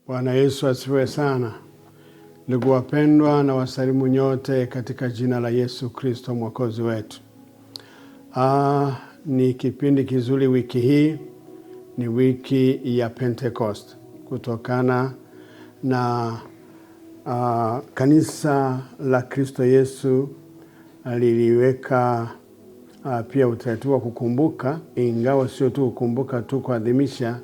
Bwana Yesu asifiwe sana. Ndugu wapendwa, na wasalimu nyote katika jina la Yesu Kristo mwokozi wetu. Ni kipindi kizuri wiki hii, ni wiki ya Pentecost. Kutokana na kanisa la Kristo Yesu liliweka pia utaratibu wa kukumbuka, ingawa sio tu kukumbuka tu kuadhimisha,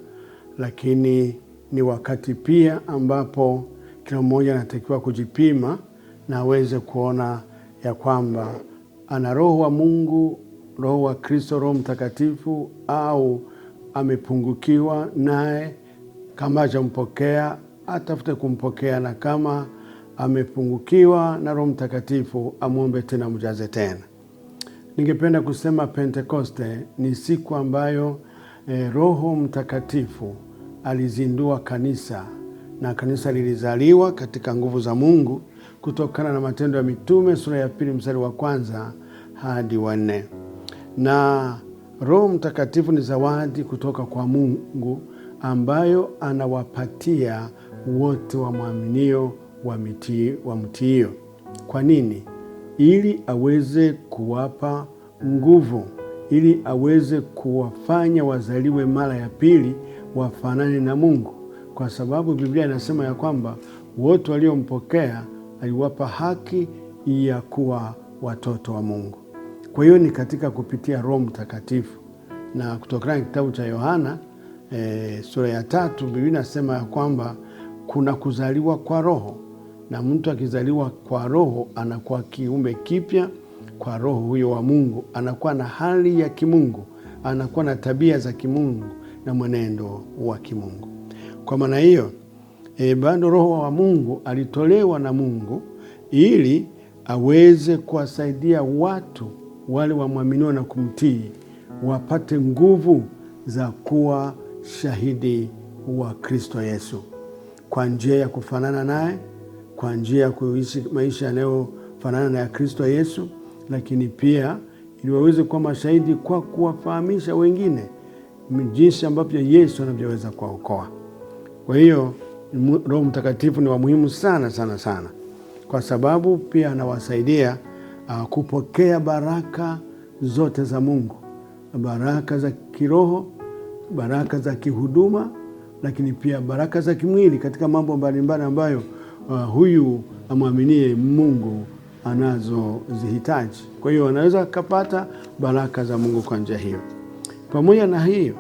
lakini ni wakati pia ambapo kila mmoja anatakiwa kujipima na aweze kuona ya kwamba ana roho wa Mungu, roho wa Kristo, Roho Mtakatifu, au amepungukiwa naye. Kama hajampokea, atafute kumpokea, na kama amepungukiwa na Roho Mtakatifu, amuombe tena, mjaze tena. Ningependa kusema Pentekoste ni siku ambayo Roho Mtakatifu alizindua kanisa, na kanisa lilizaliwa katika nguvu za Mungu kutokana na Matendo ya Mitume sura ya 2 mstari wa 1 hadi wa 4. Na Roho Mtakatifu ni zawadi kutoka kwa Mungu ambayo anawapatia wote wamwaminio wamtiio. Kwa nini? Ili aweze kuwapa nguvu, ili aweze kuwafanya wazaliwe mara ya pili, wafanane na Mungu. Kwa sababu Biblia inasema ya kwamba wote waliompokea aliwapa haki ya kuwa watoto wa Mungu. Kwa hiyo ni katika kupitia Roho Mtakatifu. Na kutokana na kitabu cha Yohana sura ya 3, Biblia inasema ya kwamba kuna kuzaliwa kwa Roho, na mtu akizaliwa kwa Roho anakuwa kiumbe kipya. Kwa Roho huyo wa Mungu anakuwa na hali ya kimungu, anakuwa na tabia za kimungu na mwenendo wa kimungu. Kwa maana hiyo bado Roho wa Mungu alitolewa na Mungu ili aweze kuwasaidia watu wale wamwaminio na kumtii wapate nguvu za kuwa shahidi wa Kristo Yesu, kwa njia ya kufanana naye, kwa njia ya kuishi maisha yanayofanana na ya Kristo Yesu, lakini pia ili waweze kuwa mashahidi kwa kuwafahamisha wengine jinsi ambavyo Yesu anavyoweza kuwaokoa. Kwa hiyo Roho Mtakatifu ni wa muhimu sana sana sana, kwa sababu pia anawasaidia kupokea baraka zote za Mungu, baraka za kiroho, baraka za kihuduma, lakini pia baraka za kimwili katika mambo mbalimbali ambayo huyu amwaminie Mungu anazozihitaji. Kwa hiyo anaweza kupata baraka za Mungu kwa njia hiyo. Pamoja na hiyo,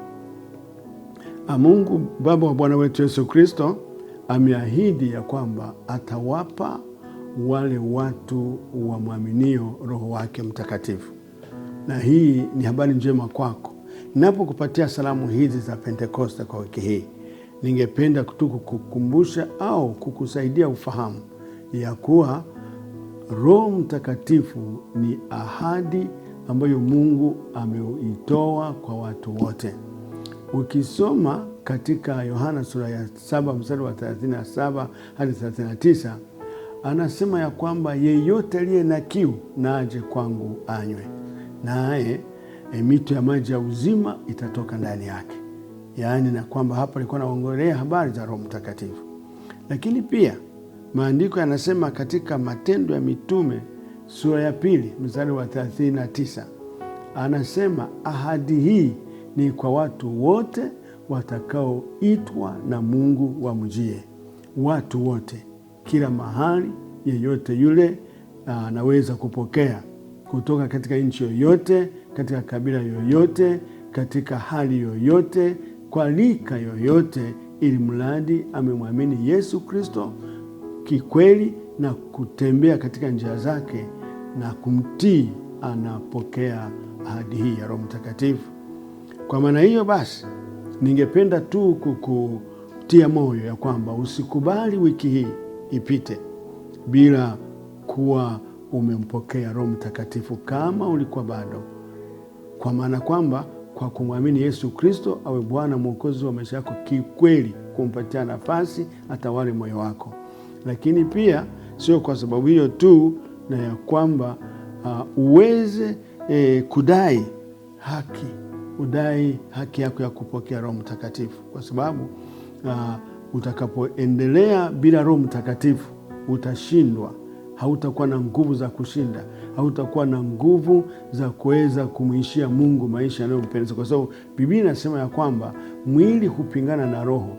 Mungu Baba wa Bwana wetu Yesu Kristo ameahidi ya kwamba atawapa wale watu wamwaminio Roho wake Mtakatifu. Na hii ni habari njema kwako. Ninapokupatia salamu hizi za Pentekoste kwa wiki hii, ningependa kukukumbusha au kukusaidia ufahamu ya kuwa Roho Mtakatifu ni ahadi ambayo Mungu ameitoa kwa watu wote. Ukisoma katika Yohana sura ya 7 mstari wa 37 hadi 39, anasema ya kwamba yeyote aliye na kiu na aje kwangu anywe, naye mito ya maji ya uzima itatoka ndani yake. Yaani na kwamba hapa alikuwa anaongelea habari za Roho Mtakatifu. Lakini pia maandiko yanasema katika Matendo ya Mitume sura ya 2 mstari wa 39, anasema ahadi hii ni kwa watu wote watakaoitwa na Mungu wamjie. Watu wote, kila mahali, yeyote yule anaweza kupokea, kutoka katika nchi yoyote, katika kabila yoyote, katika hali yoyote, kwa lika yoyote, ili mradi amemwamini Yesu Kristo kikweli na kutembea katika njia zake na kumtii, anapokea ahadi hii ya Roho Mtakatifu. Kwa maana hiyo basi, ningependa tu kukutia moyo ya kwamba usikubali wiki hii ipite bila kuwa umempokea Roho Mtakatifu kama ulikuwa bado. Kwa maana kwamba kwa kumwamini Yesu Kristo awe Bwana Mwokozi wa maisha yako kikweli, kumpatia nafasi atawale moyo wako. Lakini pia sio kwa sababu hiyo tu, na ya kwamba uweze kudai haki yako ya kupokea Roho Mtakatifu, kwa sababu Utakapoendelea bila Roho Mtakatifu utashindwa. Hautakuwa na nguvu za kushinda, hautakuwa na nguvu za kuweza kumwishia Mungu maisha yanayompendeza, kwa sababu Biblia inasema ya kwamba mwili hupingana na roho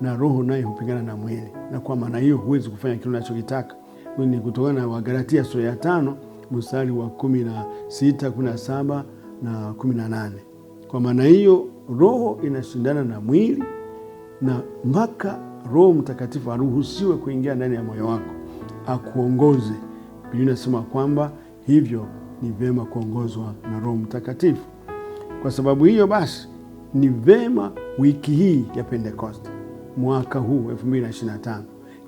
na roho naye hupingana na mwili, na kwa maana hiyo huwezi kufanya kile unachokitaka. Ni kutokana na Wagalatia sura ya 5 mstari wa 16, 17 na 18. Kwa maana hiyo roho inashindana na mwili, na mpaka Roho Mtakatifu aruhusiwe kuingia ndani ya moyo wako akuongoze. Biblia inasema kwamba hivyo ni vema kuongozwa na Roho Mtakatifu. Kwa sababu hiyo basi ni vema wiki hii ya Pentekoste mwaka huu 2025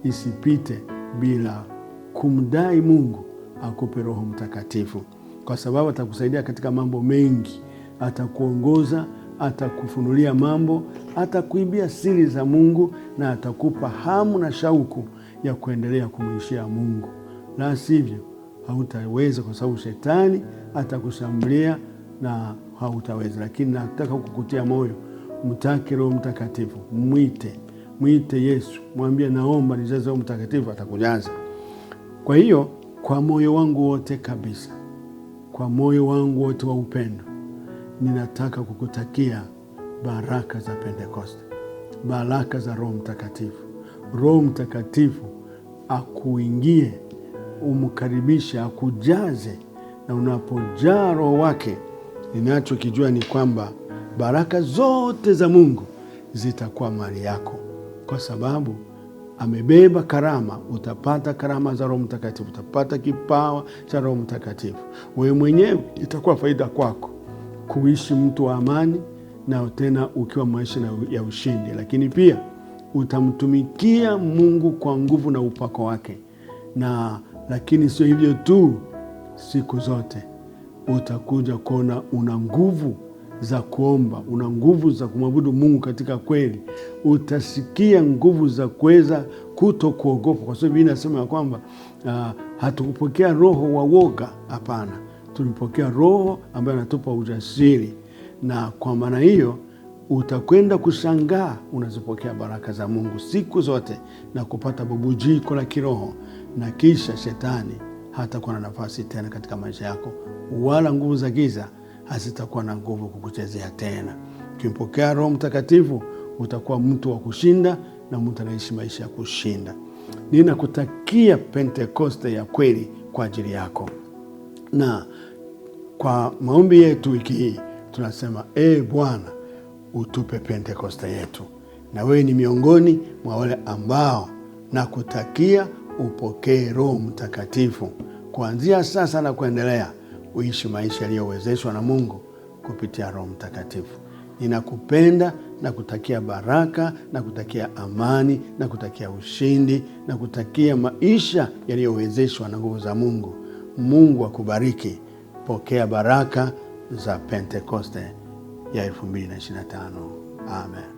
isipite bila kumdai Mungu akupe Roho Mtakatifu, kwa sababu atakusaidia katika mambo mengi. Atakuongoza, atakufunulia mambo, atakuibia siri za Mungu, na atakupa hamu na shauku ya kuendelea kumwishia Mungu. La sivyo hautaweza, kwa sababu shetani atakushambulia na hautaweza. Lakini nataka kukutia moyo, mtake Roho Mtakatifu, mwite Yesu, mwambie naomba nijaze Roho Mtakatifu, atakujaza. Kwa hiyo kwa moyo wangu wote kabisa, kwa moyo wangu wote wa upendo, ninataka kukutakia baraka za Pentekoste, baraka za Roho Mtakatifu. Roho Mtakatifu akuingie, umkaribishe, akujaze, na unapojaa Roho wake, ninachokijua ni kwamba baraka zote za Mungu zitakuwa mali yako, kwa sababu amebeba karama. Utapata karama za Roho Mtakatifu, utapata kipawa cha Roho Mtakatifu. Wewe mwenyewe itakuwa faida kwako kuishi mtu wa amani, na tena ukiwa maisha ya ushindi. Lakini pia utamtumikia Mungu kwa nguvu na upako wake. Lakini sio hivyo tu, siku zote utakuja kuona una nguvu za kuomba, una nguvu za kumwabudu Mungu katika kweli. Utasikia nguvu za kuweza kutokuogopa, kwa sababu inasema ya kwamba hatukupokea roho wa woga. Hapana, tulipokea roho ambaye anatupa ujasiri. Na kwa maana hiyo utakwenda kushangaa unazopokea baraka za Mungu siku zote na kupata bubujiko la kiroho, na kisha shetani hatakuwa na nafasi tena katika maisha yako, wala nguvu za giza hazitakuwa na nguvu kukuchezea tena. Ukimpokea Roho Mtakatifu utakuwa mtu wa kushinda, na mtu anaishi maisha ya kushinda. Ninakutakia Pentekoste ya kweli kwa ajili yako. Na kwa maombi yetu wiki hii tunasema, Bwana, utupe Pentekoste yetu. Na wewe ni miongoni mwa wale ambao nakutakia upokee Roho Mtakatifu kuanzia sasa na kuendelea, uishi maisha yaliyowezeshwa na Mungu kupitia Roho Mtakatifu. Ninakupenda na kutakia baraka, na kutakia amani, na kutakia ushindi, na kutakia maisha yaliyowezeshwa na nguvu za Mungu. Mungu akubariki. Pokea baraka za Pentekoste ya 2025. Amen.